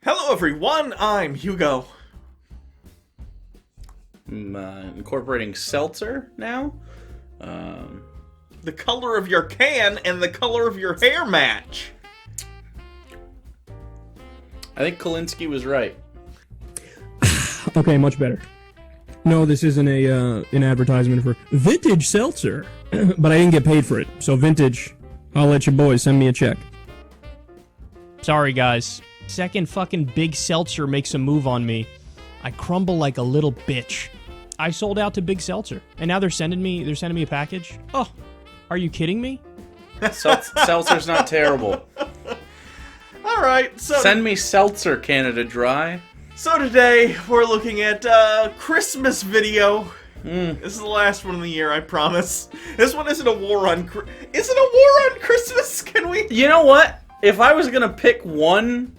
Hello everyone, I'm Hugo. I'm incorporating seltzer now. The color of your can and the color of your hair match. I think Kolinsky was right. Okay, much better. No, this isn't an advertisement for Vintage Seltzer, but I didn't get paid for it. So Vintage, I'll let your boys send me a check. Sorry, guys. Second fucking Big Seltzer makes a move on me, I crumble like a little bitch. I sold out to Big Seltzer, and now they're sending me a package? Oh, are you kidding me? Seltzer's not terrible. Alright, so... Send me seltzer, Canada Dry. So today, we're looking at a Christmas video. This is the last one of the year, I promise. This one isn't a war on... Is it a war on Christmas? Can we... You know what? If I was gonna pick one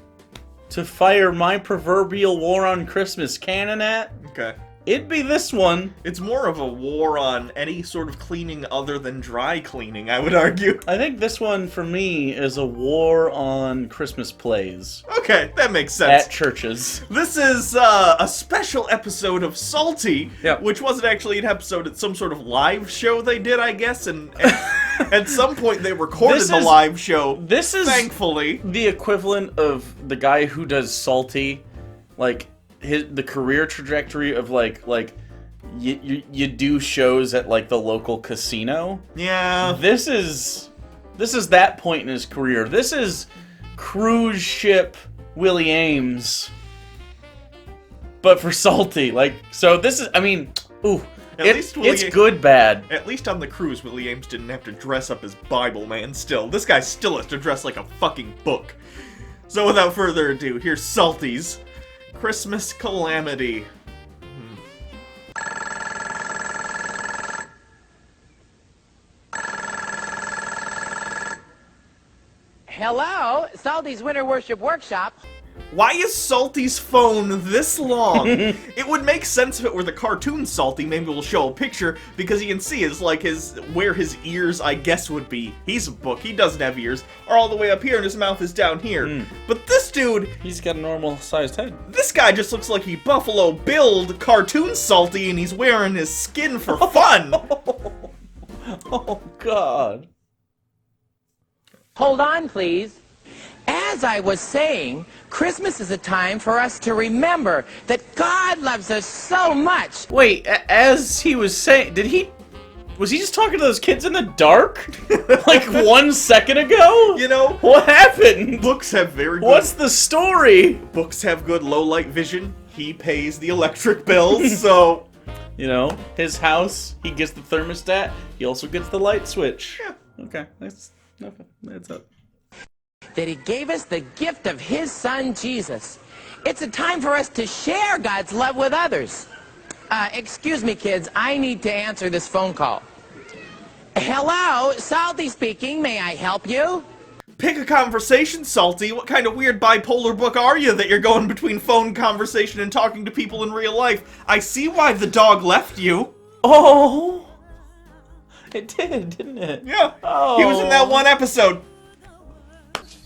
to fire my proverbial war on Christmas cannon at, Okay. it'd be this one. It's more of a war on any sort of cleaning other than dry cleaning, I would argue. I think this one, for me, is a war on Christmas plays. Okay, that makes sense. At churches. This is a special episode of Psalty, Yep. which wasn't actually an episode, it's some sort of live show they did, I guess, and at some point they recorded the live show, This is thankfully. the equivalent of the guy who does Psalty, like, the career trajectory of, like you do shows at, like, the local casino. Yeah. This is that point in his career. This is cruise ship Willie Ames, but for Psalty. Like, so this is, I mean, ooh, it's good bad. At least on the cruise, Willie Ames didn't have to dress up as Bible Man still. This guy still has to dress like a fucking book. So without further ado, here's Psalty's Christmas Calamity. Hello, Salty's Winter Worship Workshop. Why is Psalty's phone this long? It would make sense if it were the cartoon Psalty. Maybe we'll show a picture, because you can see where his ears, I guess, would be. He's a book, he doesn't have ears, are all the way up here and his mouth is down here. But this dude, He's got a normal sized head. this guy just looks like he Buffalo Billed cartoon Psalty and he's wearing his skin for fun. Oh God. Hold on, please. As I was saying, Christmas is a time for us to remember that God loves us so much. Wait, as he was saying, was he just talking to those kids in the dark? Like 1 second ago? You know, What happened? books have very good... What's the story? Books have good low-light vision. He pays the electric bills, so... You know, his house, he gets the thermostat, he also gets the light switch. Yeah. Okay, that's up. That he gave us the gift of his son, Jesus. It's a time for us to share God's love with others. Excuse me, kids, I need to answer this phone call. Hello, Salty speaking, may I help you? Pick a conversation, Psalty. What kind of weird bipolar book are you that you're going between phone conversation and talking to people in real life? I see why the dog left you. Oh! It did, didn't it? Yeah. Oh. He was in that one episode.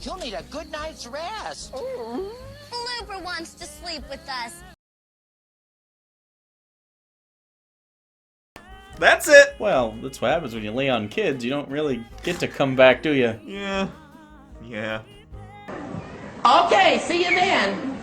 You'll need a good night's rest. Blooper wants to sleep with us. That's it. Well, that's what happens when you lay on kids. You don't really get to come back, do you? Yeah. Yeah. Okay, see you then.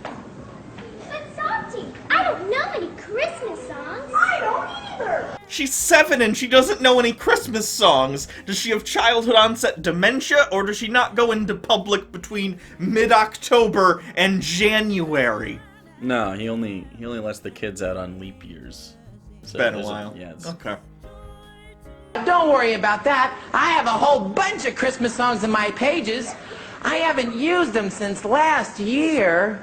But Salty, I don't know any Christmas songs. I don't either. She's 7 and she doesn't know any Christmas songs. Does she have childhood onset dementia, or does she not go into public between mid-October and January? No, he only lets the kids out on leap years. So Been a there's while. Yeah. It's, Okay. Don't worry about that. I have a whole bunch of Christmas songs in my pages. I haven't used them since last year,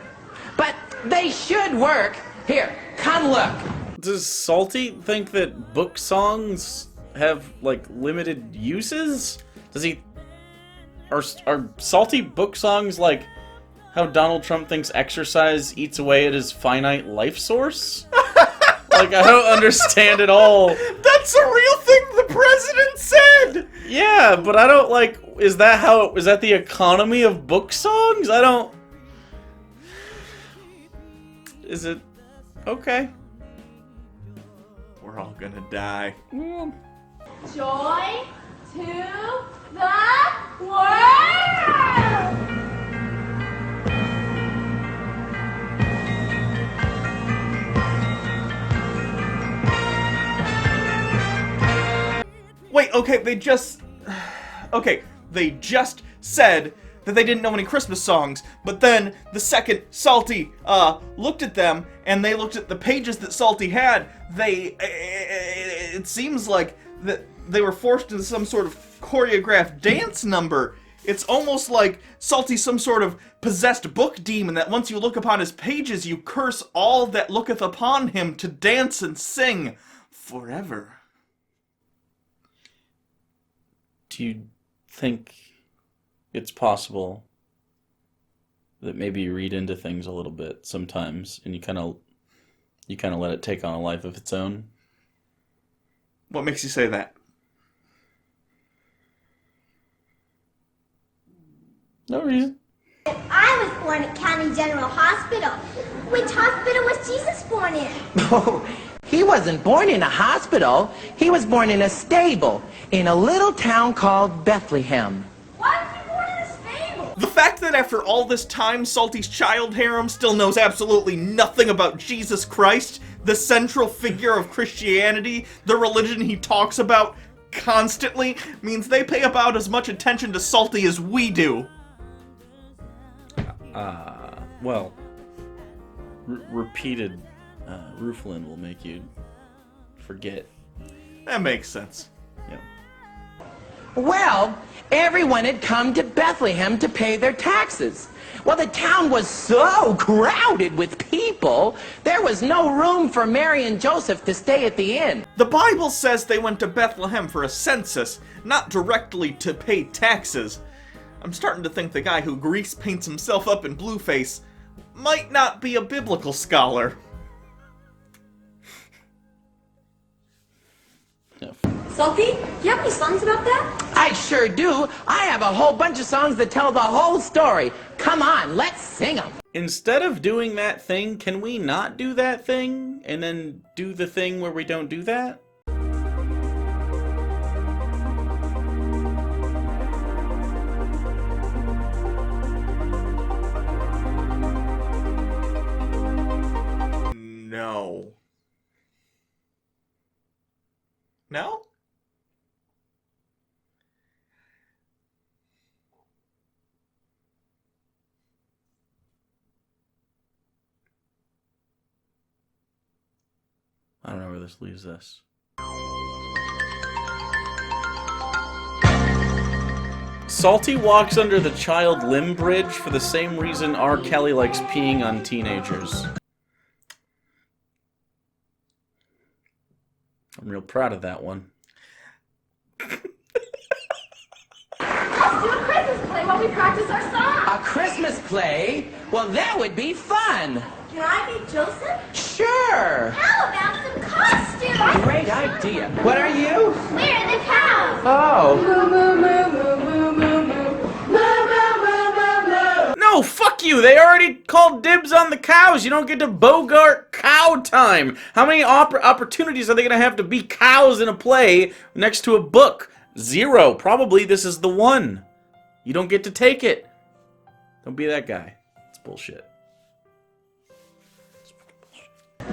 but they should work. Here, come look. Does Psalty think that book songs have, like, limited uses? Does he... Are salty book songs like how Donald Trump thinks exercise eats away at his finite life source? Like, I don't understand at all. That's a real thing the president said! Yeah, but I don't, like... Is that the economy of book songs? I don't... Is it... Okay. We're all gonna die. Well, Joy to the world! Wait, okay, they just... Okay, they just said that they didn't know any Christmas songs, but then the second Psalty looked at them, and they looked at the pages that Psalty had, it seems like that they were forced into some sort of choreographed dance number. It's almost like Psalty's some sort of possessed book demon that once you look upon his pages, you curse all that looketh upon him to dance and sing forever. do you think it's possible that maybe you read into things a little bit sometimes, and you kind of let it take on a life of its own? What makes you say that? No reason. I was born at County General Hospital. Which hospital was Jesus born in? Oh, he wasn't born in a hospital. He was born in a stable in a little town called Bethlehem. Why was he born in a stable? The fact that after all this time, Psalty's child harem still knows absolutely nothing about Jesus Christ, the central figure of Christianity, the religion he talks about constantly, means they pay about as much attention to Psalty as we do. Well, repeated roofling will make you forget. That makes sense. Yeah. Well, everyone had come to Bethlehem to pay their taxes. Well, the town was so crowded with people, there was no room for Mary and Joseph to stay at the inn. The Bible says they went to Bethlehem for a census, not directly to pay taxes. I'm starting to think the guy who grease paints himself up in blueface might not be a biblical scholar. Yeah. Psalty, do you have any songs about that? I sure do. I have a whole bunch of songs that tell the whole story. Come on, let's sing them. Instead of doing that thing, can we not do that thing and then do the thing where we don't do that? No. No? I don't know where this leaves us. Psalty walks under the child limb bridge for the same reason R. Kelly likes peeing on teenagers. I'm real proud of that one. Let's do a Christmas play while we practice our song. A Christmas play? Well, that would be fun. Can I be Joseph? Sure. How about some costumes? Great idea. What are you? We're the cows. Oh. Moo, moo, moo, moo, moo, moo, moo. Moo, moo, moo, moo, moo. No, fuck you! They already called dibs on the cows! You don't get to Bogart cow time! How many opportunities are they gonna have to be cows in a play next to a book? 0. Probably this is the one. You don't get to take it. Don't be that guy. It's bullshit.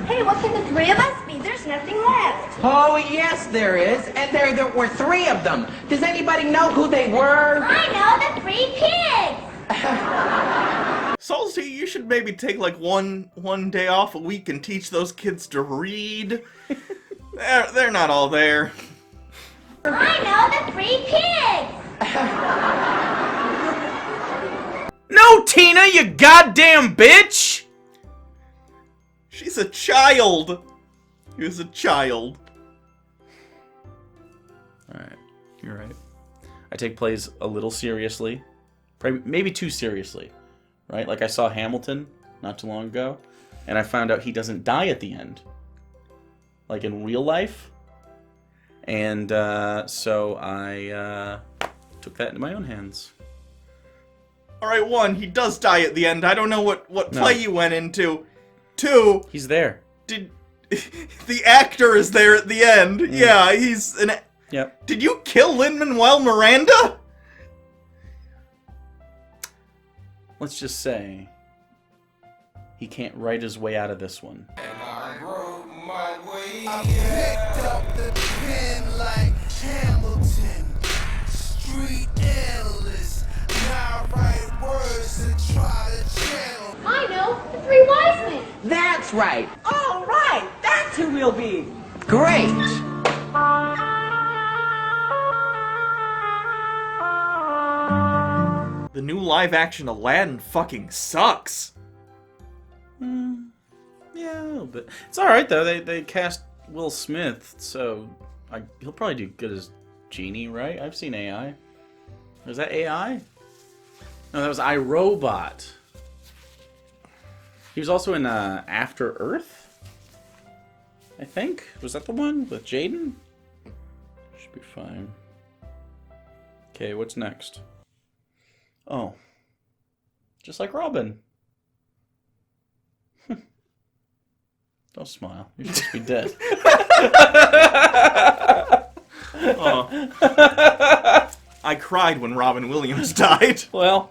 Hey, what can the three of us be? There's nothing left. Oh, yes, there is. And there were 3 of them. Does anybody know who they were? I know, the 3 pigs. Psalty, you should maybe take like one day off a week and teach those kids to read. They're not all there. I know, the 3 pigs. No, Tina, you goddamn bitch! She's a child. He was a child. I take plays a little seriously. Maybe too seriously, right? Like I saw Hamilton not too long ago, and I found out he doesn't die at the end. Like in real life. And so I took that into my own hands. Alright, 1, he does die at the end. I don't know what play you went into. 2, He's there. the actor is there at the end. Yeah, he's an... Yep. Did you kill Lin-Manuel Miranda? Let's just say he can't write his way out of this one. I picked up the pen like Hamilton, street analyst. Now write words and try to channel. I know, the 3 wise men. That's right. All right, that's who we'll be. Great. The new live-action Aladdin fucking sucks. Yeah, a little bit. It's alright, though. They cast Will Smith, so he'll probably do good as Genie, right? I've seen AI. Was that AI? No, that was iRobot. He was also in After Earth, I think. Was that the one with Jaden? Should be fine. Okay, what's next? Oh. Just like Robin. Don't smile. You're supposed to be dead. I cried when Robin Williams died. Well.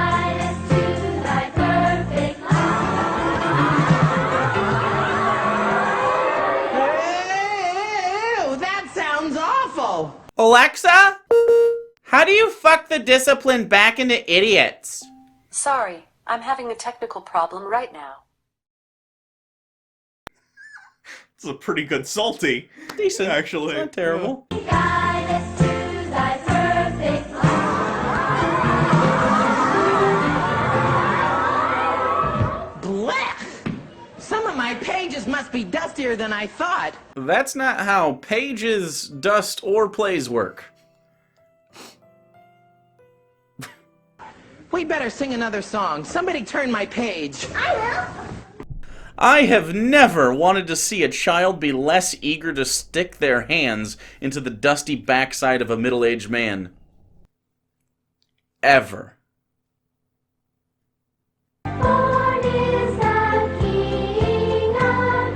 Ew, that sounds awful. Alexa? How do you fuck the discipline back into idiots? Sorry, I'm having a technical problem right now. It's a pretty good Psalty. Decent. Actually. It's not terrible. Blech! Some of my pages must be dustier than I thought. That's not how pages, dust, or plays work. We better sing another song. Somebody turn my page. I will. I have never wanted to see a child be less eager to stick their hands into the dusty backside of a middle-aged man. Ever. Born is the King of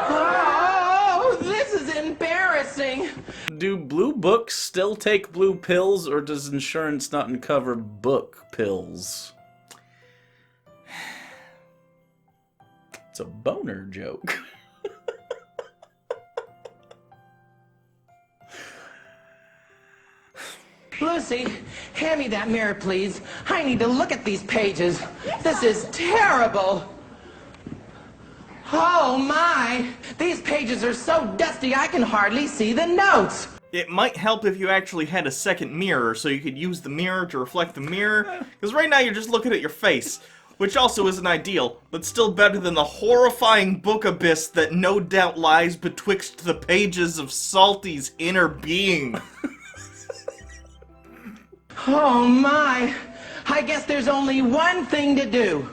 Oh, this is embarrassing. Do blue books still take blue pills, or does insurance not uncover book pills? It's a boner joke. Lucy, hand me that mirror, please. I need to look at these pages. This is terrible. Oh my! These pages are so dusty I can hardly see the notes. It might help if you actually had a second mirror, so you could use the mirror to reflect the mirror. Because right now you're just looking at your face, which also isn't ideal, but still better than the horrifying book abyss that no doubt lies betwixt the pages of Psalty's inner being. Oh my! I guess there's only one thing to do.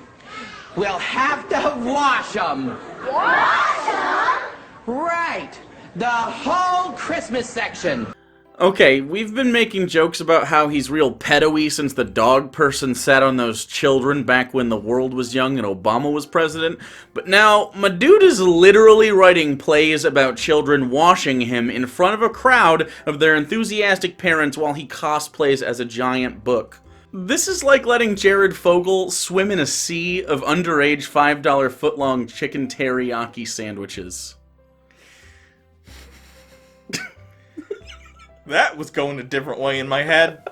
We'll have to wash them. Wash 'em? Right. The whole Christmas section. Okay, we've been making jokes about how he's real pedo-y since the dog person sat on those children back when the world was young and Obama was president, but now my dude is literally writing plays about children washing him in front of a crowd of their enthusiastic parents while he cosplays as a giant book. This is like letting Jared Fogle swim in a sea of underage $5 footlong chicken teriyaki sandwiches. That was going a different way in my head.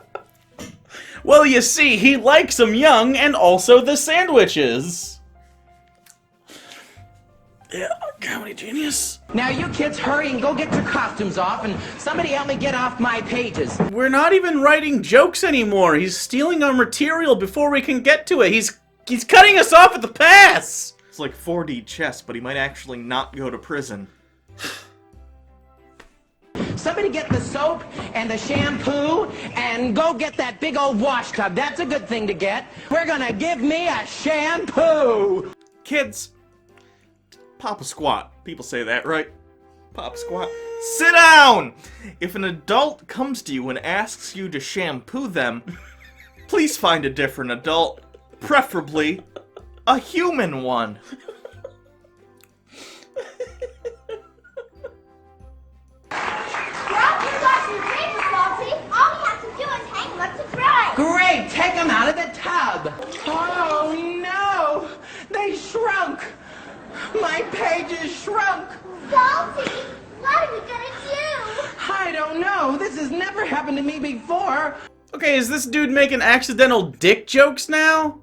Well, you see, he likes them young and also the sandwiches. Yeah, comedy genius. Now you kids hurry and go get your costumes off, and somebody help me get off my pages. We're not even writing jokes anymore. He's stealing our material before we can get to it. He's cutting us off at the pass. It's like 4D chess, but he might actually not go to prison. Somebody get the soap and the shampoo and go get that big old wash tub. That's a good thing to get. We're gonna give me a shampoo. Kids, pop a squat. People say that, right? Pop squat. Sit down! If an adult comes to you and asks you to shampoo them, please find a different adult, preferably a human one. Great, take them out of the tub. Oh no, they shrunk. My pages shrunk. Salty, what are we gonna do? I don't know. This has never happened to me before. Okay, is this dude making accidental dick jokes now?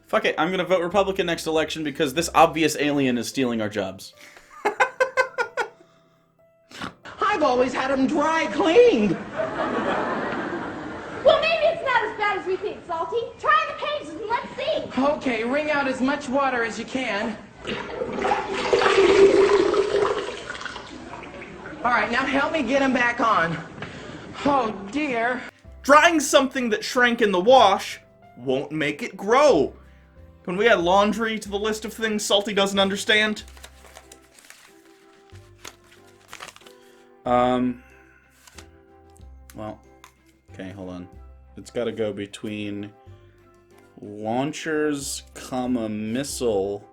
Fuck it, I'm gonna vote Republican next election because this obvious alien is stealing our jobs. I've always had them dry cleaned. Well, maybe it's not as bad as we think, Salty. Try the pages and let's see. Okay, wring out as much water as you can. All right, now help me get them back on. Oh, dear. Drying something that shrank in the wash won't make it grow. Can we add laundry to the list of things Salty doesn't understand? Well, okay, hold on. It's gotta go between launchers, comma, missile,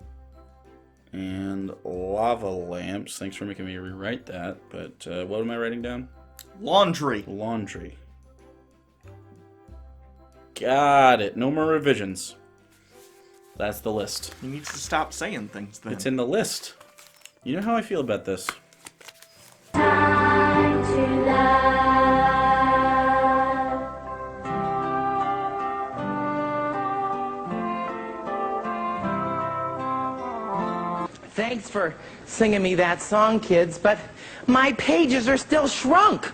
and lava lamps. Thanks for making me rewrite that, but what am I writing down? Laundry. Laundry. Got it. No more revisions. That's the list. He needs to stop saying things then. It's in the list. You know how I feel about this. Time to love. Thanks for singing me that song, kids, but my pages are still shrunk.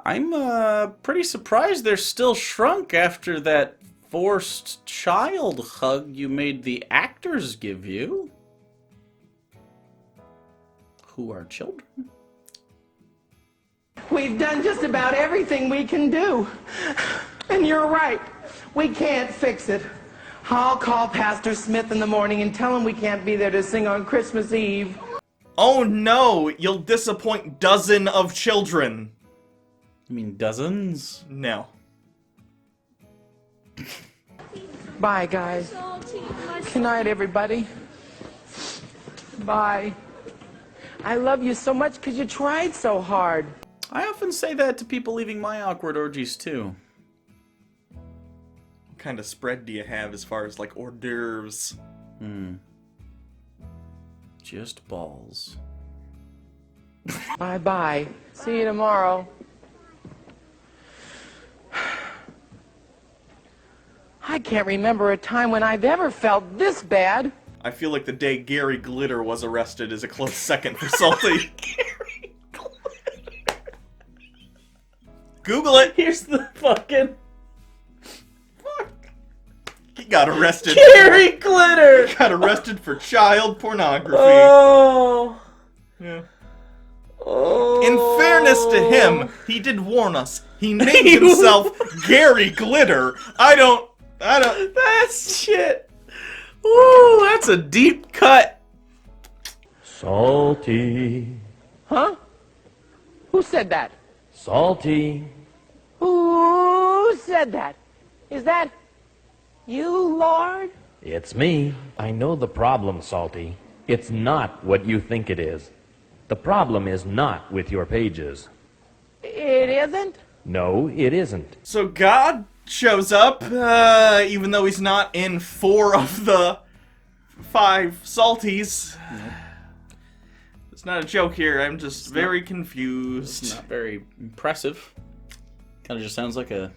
I'm pretty surprised they're still shrunk after that forced child hug you made the actors give you. Who are children? We've done just about everything we can do. And you're right, we can't fix it. I'll call Pastor Smith in the morning and tell him we can't be there to sing on Christmas Eve. Oh no, you'll disappoint dozen of children. You mean dozens? No. Bye, guys. Good night, everybody. Bye. I love you so much because you tried so hard. I often say that to people leaving my awkward orgies, too. What kind of spread do you have as far as, like, hors d'oeuvres? Just balls. Bye-bye. See you tomorrow. I can't remember a time when I've ever felt this bad. I feel like the day Gary Glitter was arrested is a close second for Salty. Gary Glitter. Google it! Here's the fucking... Fuck. He got arrested. Gary Glitter! Got arrested for child pornography. Oh. Yeah. Oh. In fairness to him, he did warn us. He named himself Gary Glitter. I don't... That's shit. Ooh, that's a deep cut. Salty, Huh? Who said that? salty. Who said that? Is that you, Lord? It's me. I know the problem, Salty. It's not what you think it is. The problem is not with your pages. It isn't? No, it isn't. So God shows up, even though he's not in 4 of the 5 Salties. It's not a joke here, I'm just very confused. It's not very impressive. Kind of just sounds like a...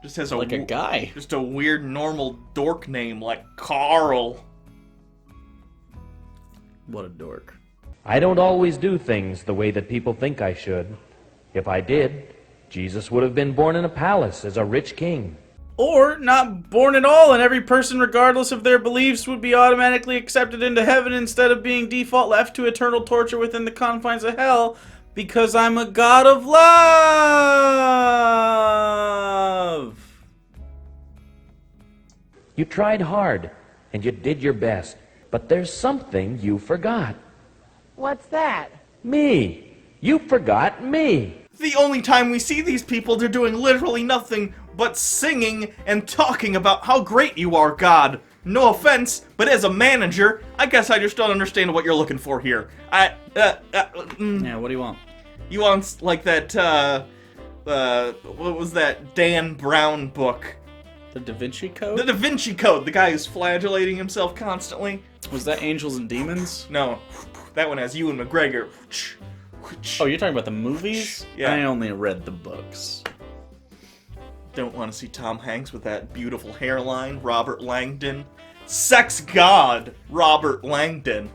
Just has a guy. Just a weird normal dork name like Carl. What a dork. I don't always do things the way that people think I should. If I did, Jesus would have been born in a palace as a rich king. Or not born at all, and every person, regardless of their beliefs, would be automatically accepted into heaven instead of being default left to eternal torture within the confines of hell, because I'm a god of love. You tried hard, and you did your best, but there's something you forgot. What's that? Me. You forgot me. The only time we see these people, they're doing literally nothing but singing and talking about how great you are, God. No offense, but as a manager, I guess I just don't understand what you're looking for here. Yeah, what do you want? You want, like, that, what was that Dan Brown book? The Da Vinci Code? The Da Vinci Code, the guy who's flagellating himself constantly. Was that Angels and Demons? No, that one has Ewan McGregor. Oh, you're talking about the movies? Yeah. I only read the books. Don't want to see Tom Hanks with that beautiful hairline, Robert Langdon. Sex god, Robert Langdon.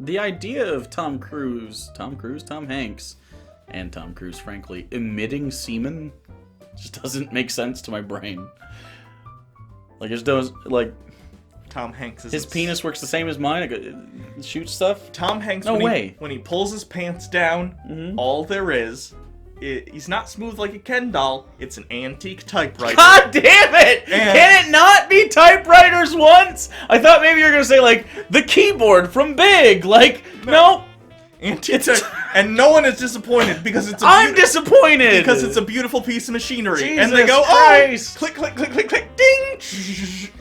The idea of Tom Hanks, and Tom Cruise, frankly, emitting semen just doesn't make sense to my brain. Like, there's those, like... Tom Hanks is... His penis works the same as mine? It shoots stuff? Tom Hanks, No when way. When he pulls his pants down, all there is... he's not smooth like a Ken doll, it's an antique typewriter. God damn it! Can it not be typewriters once? I thought maybe you were gonna say, like, the keyboard from Big. Like, no. And no one is disappointed because it's I'm disappointed! Because it's a beautiful piece of machinery. Jesus and they go, Christ. oh! Click, click, click, click, click, ding!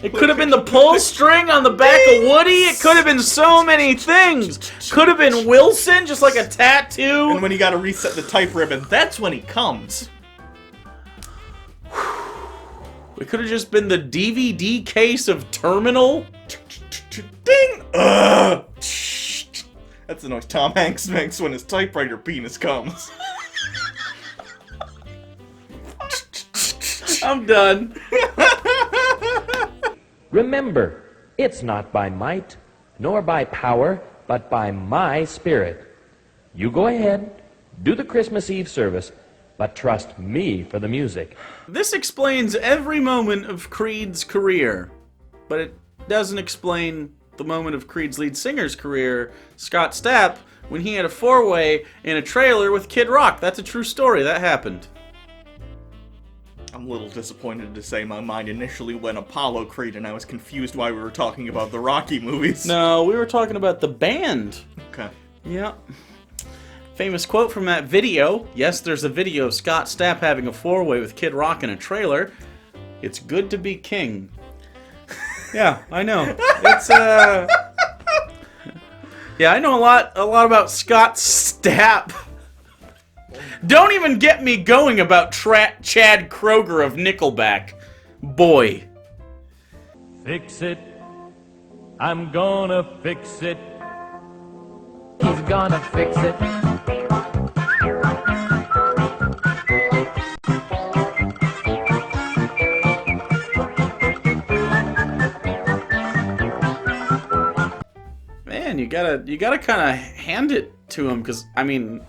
It could have been the pull string on the back of Woody. It could have been so many things. Could have been Wilson, just like a tattoo. And when you gotta reset the type ribbon, that's when he comes. It could have just been the DVD case of Terminal. Ding! Ugh! That's the noise Tom Hanks makes when his typewriter penis comes. I'm done. Remember, it's not by might, nor by power, but by my Spirit. You go ahead, do the Christmas Eve service, but trust me for the music. This explains every moment of Creed's career, but it doesn't explain the moment of Creed's lead singer's career, Scott Stapp, when he had a four-way in a trailer with Kid Rock. That's a true story. That happened. I'm a little disappointed to say my mind initially went Apollo Creed and I was confused why we were talking about the Rocky movies. No, we were talking about the band. Okay. Yeah. Famous quote from that video. Yes, there's a video of Scott Stapp having a four-way with Kid Rock in a trailer. It's good to be king. Yeah, I know. It's yeah, I know a lot about Scott Stapp. Don't even get me going about Chad Kroeger of Nickelback. Boy. Fix it. I'm gonna fix it. He's gonna fix it. Man, you gotta kind of hand it to him, because, I mean,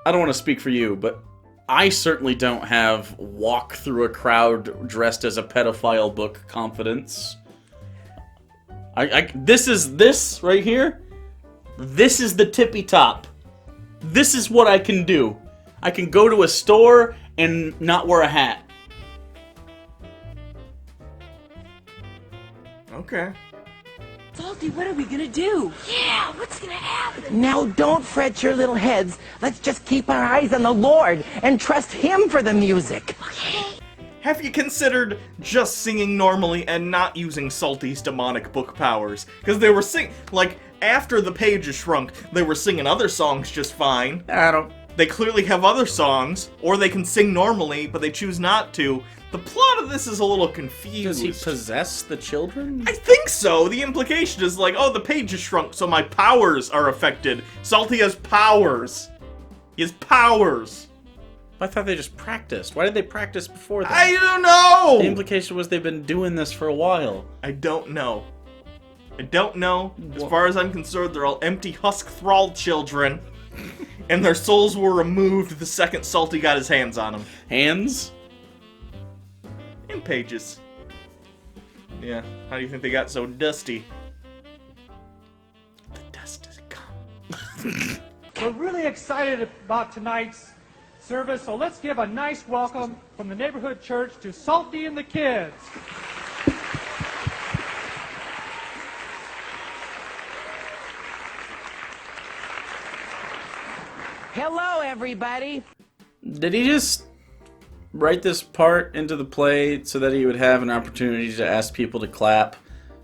I don't want to speak for you, but I certainly don't have walk through a crowd dressed as a pedophile book confidence. This right here, this is the tippy top. This is what I can do. I can go to a store and not wear a hat. Okay. Salty, what are we gonna do? Yeah, what's gonna happen? Now don't fret your little heads. Let's just keep our eyes on the Lord and trust Him for the music. Have you considered just singing normally and not using Salty's demonic book powers? Because they were like, after the pages shrunk, they were singing other songs just fine. They clearly have other songs, or they can sing normally, but they choose not to. The plot of this is a little confused. Does he possess the children? I think so. The implication is like, oh, the pages shrunk, so my powers are affected. Salty has powers. He has powers. I thought they just practiced. Why did they practice before that? I don't know! The implication was they've been doing this for a while. I don't know. I don't know. As far as I'm concerned, they're all empty husk thrall children. and their souls were removed the second Psalty got his hands on them. Hands? And pages. Yeah, how do you think they got so dusty? The dust has come. We're really excited about tonight's service, so let's give a nice welcome from the neighborhood church to Psalty and the kids. Hello, everybody. Did he just write this part into the play so that he would have an opportunity to ask people to clap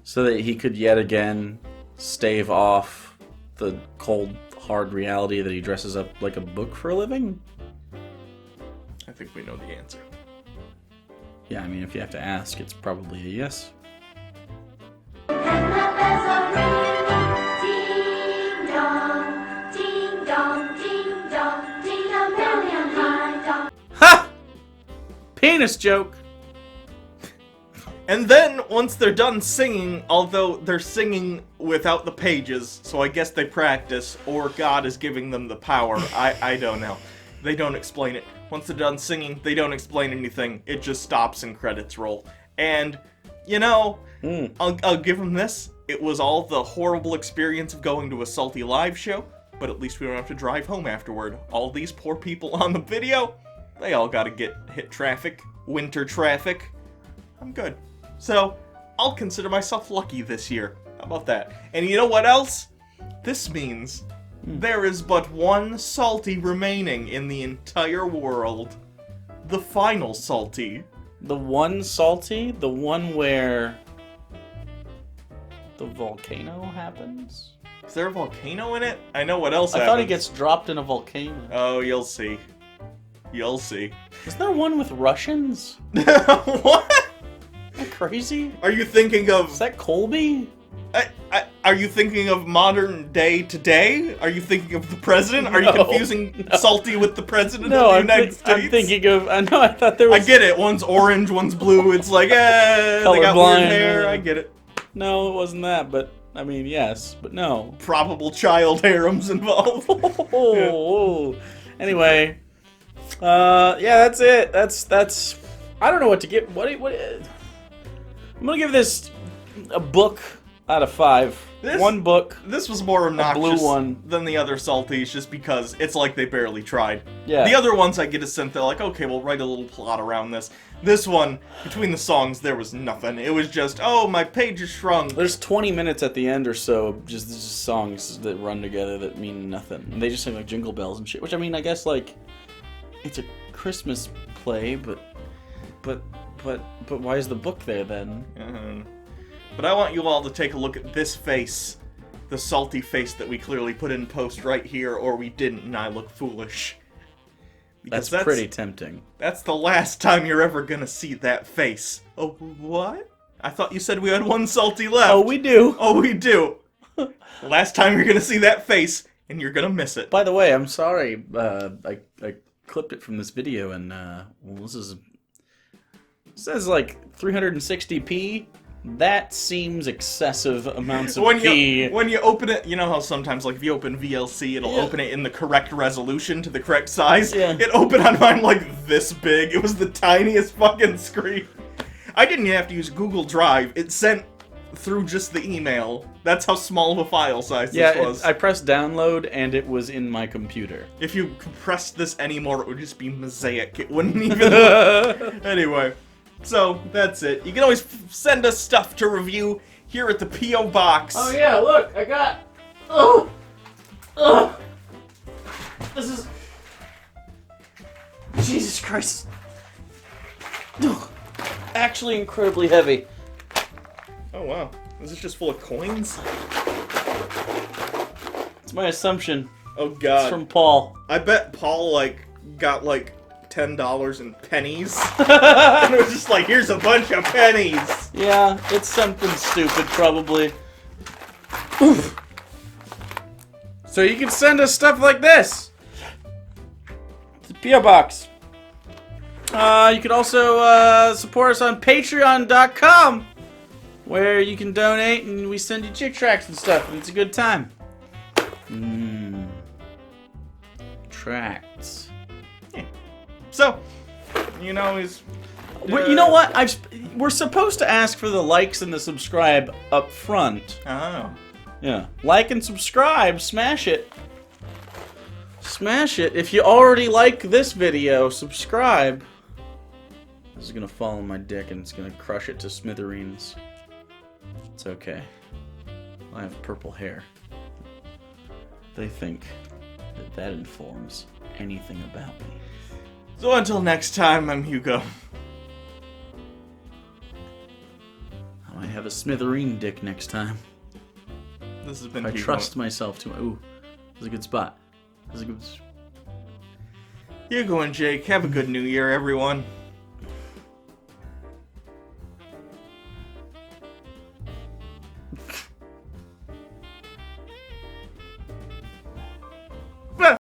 so that he could yet again stave off the cold, hard reality that he dresses up like a book for a living? I think we know the answer. Yeah, I mean, if you have to ask, it's probably a yes. Ha! Penis joke! And then, once they're done singing, although they're singing without the pages, so I guess they practice, or God is giving them the power, I don't know. They don't explain it. Once they're done singing, they don't explain anything. It just stops and credits roll. And, you know, I'll give them this. It was all the horrible experience of going to a Psalty live show, but at least we don't have to drive home afterward. All these poor people on the video, they all gotta hit traffic, winter traffic. I'm good. So, I'll consider myself lucky this year. How about that? And you know what else? This means there is but one Psalty remaining in the entire world. The final Psalty. The one Psalty? The one where the volcano happens? Is there a volcano in it? I know what else I happens. thought he gets dropped in a volcano. Oh, you'll see. You'll see. Is there one with Russians? What? Am I crazy? Are you thinking of... Is that Colby? Are you thinking of modern day today? Are you thinking of the president? Are you confusing Psalty with the president of the United States? I'm thinking of... I know, I thought there was... I get it. One's orange, one's blue. It's like, they got weird hair. I get it. No, it wasn't that, but... I mean, yes, but no. Probable child harems involved. Oh. Anyway... yeah, that's it. That's. I don't know what to give. What? I'm gonna give this a book out of 5. One book. This was more obnoxious blue one than the other Psalties, just because it's like they barely tried. Yeah. The other ones I get a sense they're like, okay, we'll write a little plot around this. This one, between the songs, there was nothing. It was just, oh, my page is shrunk. There's 20 minutes at the end or so, just songs that run together that mean nothing. And they just sing like jingle bells and shit. Which I mean, I guess like. It's a Christmas play, but why is the book there then? But I want you all to take a look at this face, the Psalty face that we clearly put in post right here, or we didn't, and I look foolish. That's pretty tempting. That's the last time you're ever gonna see that face. Oh, what? I thought you said we had one Psalty left. Oh, we do. Oh, we do. Last time you're gonna see that face, and you're gonna miss it. By the way, I'm sorry. I clipped it from this video, and well, it says like 360p. That seems excessive amounts of P. When you open it, you know how sometimes, like, if you open VLC, it'll open it in the correct resolution to the correct size? Yeah. It opened on mine like this big. It was the tiniest fucking screen. I didn't even have to use Google Drive. It sent through just the email. That's how small of a file size this was. I pressed download, and it was in my computer. If you compressed this anymore, it would just be mosaic. It wouldn't even... Anyway. So, that's it. You can always send us stuff to review here at the P.O. Box. Oh yeah, look, I got... This is... Jesus Christ. Actually incredibly heavy. Oh wow. Is this just full of coins? It's my assumption. Oh god. It's from Paul. I bet Paul, got, $10 in pennies. And it was just like, here's a bunch of pennies. Yeah, it's something stupid, probably. So you can send us stuff like this. The P.O. Box. You can also support us on Patreon.com, where you can donate and we send you chick tracks and stuff, and it's a good time. Tracts. So, you know, he's... You know what? We're supposed to ask for the likes and the subscribe up front. Oh. Yeah. Like and subscribe. Smash it. Smash it. If you already like this video, subscribe. This is gonna fall on my dick and it's gonna crush it to smithereens. It's okay. I have purple hair. They think that informs anything about me. So until next time, I'm Hugo. I might have a smithereen dick next time. This has been I Hugo. trust myself to... Ooh, this is a good spot. Hugo and Jake, have a good new year, everyone.